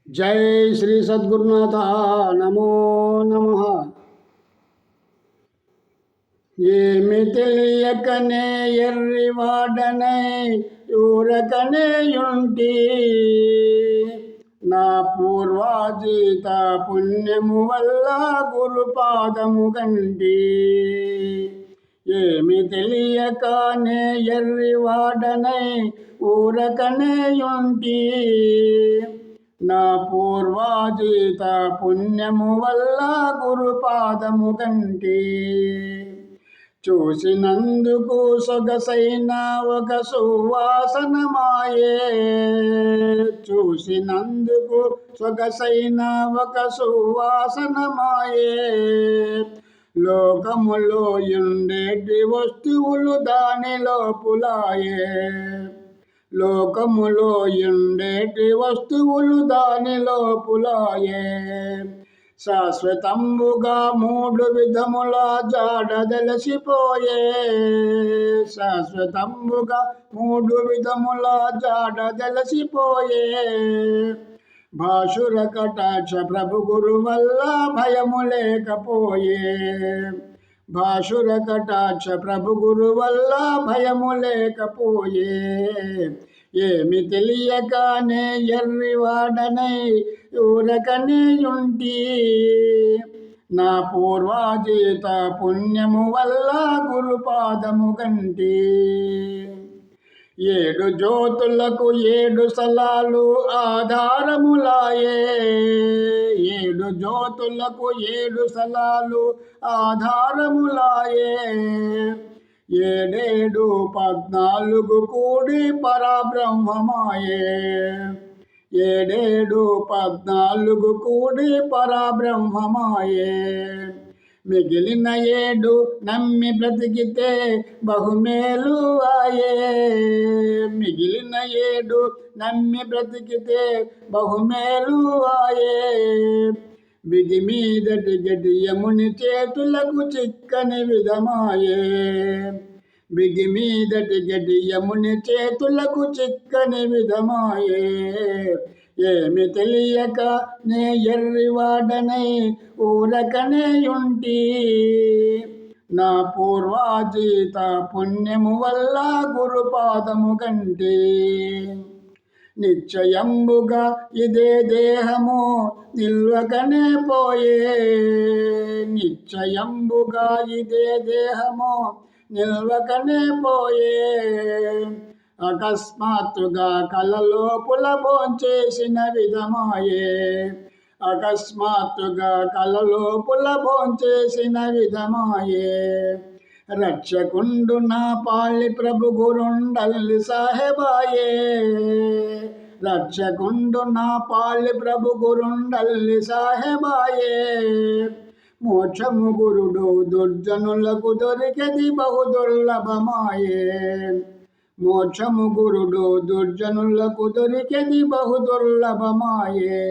జై శ్రీ సద్గురునాథ నమో నమః. ఏమి తెలియకనే ఎర్రివాడనై ఊరకనేయుంటి, నా పూర్వాజీత పుణ్యము వల్ల గురుపాదము గంటి. ఏమి తెలియకనే ఎర్రివాడనై ఊరకనేయుంటి, నా పూర్వాజీత పుణ్యము వల్ల గురుపాదము గంటి. చూసినందుకు సొగసైన ఒక సువాసనమాయే, చూసినందుకు సొగసైన ఒక సువాసనమాయే. లోకములో ఉండేటి వస్తువులు దానిలో పులాయే, లోకములో ఉండేటి వస్తువులు దానిలో పులాయే. శాశ్వతంబుగా మూడు విధముల జాడ తెలిసిపోయే, శాశ్వతంబుగా మూడు విధముల జాడ తెలిసిపోయే. భాసుర కటాక్ష ప్రభు గురు వల్ల భయము లేకపోయే, భాసుర కటాక్ష ప్రభు గురు వల్ల భయము లేకపోయే. ఏమి తెలియకనే ఎర్రివాడనై ఊరకనేయుంటి, నా పూర్వాజీత పుణ్యము వల్ల గురుపాదము గంటి. ఏడు జ్యోతులకు ఏడు స్థలాలు ఆధారములాయే, ఏడు జ్యోతులకు ఏడు స్థలాలు ఆధారములాయే. ఏడేడు 14 కూడి పరబ్రహ్మమాయే, ఏడేడు 14 కూడి పరబ్రహ్మమాయే. మిగిలిన 7 నమ్మి బ్రతికితే బహుమేలు ఆయే, మిగిలిన 7 నమ్మి బ్రతికితే బహుమేలు ఆయే. బిగి మీదటి గడియముని చేతులకు చిక్కని విధమాయే, బిగి మీదటి గడియముని చేతులకు చిక్కని విధమాయే. ఏమి తెలియక నే ఎర్రివాడనై ఊరకనేయుంటి, నా పూర్వాజీత పుణ్యము వల్ల గురుపాదము గంటి. నిశ్చయంబుగా ఇదే దేహము నిల్వకనే పోయే, నిశ్చయంబుగా ఇదే దేహము నిల్వకనే పోయే. అకస్మాత్తుగా కలలోపుల భోంచేసిన విధమాయే, అకస్మాత్తుగా కలలోపుల భోంచేసిన విధమాయే. రక్షకుండు నా పాలి ప్రభు గురుండల్లి సాహెబాయే, రక్షకుండు నా పాలి ప్రభు గురుండల్లి సాహెబాయే. మోక్షము గురుడు దుర్జనులకు దొరికెది బహు దుర్లభమాయే, మోక్షము గురుడు దుర్జనులకు దొరికెది బహు దుర్లభమాయే.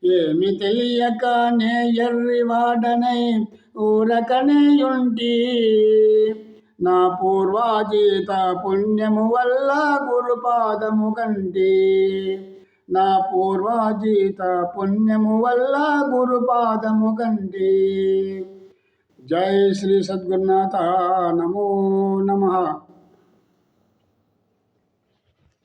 ఏమి తెలియకనే ఎర్రివాడనై ఊరకనేయుంటి, నా పూర్వాజీత పుణ్యము వల్ల గురుపాదము గంటి, నా పూర్వాజీత పుణ్యము వల్ల గురుపాదము గంటి. జై శ్రీ సద్గురునాథ నమో నమః.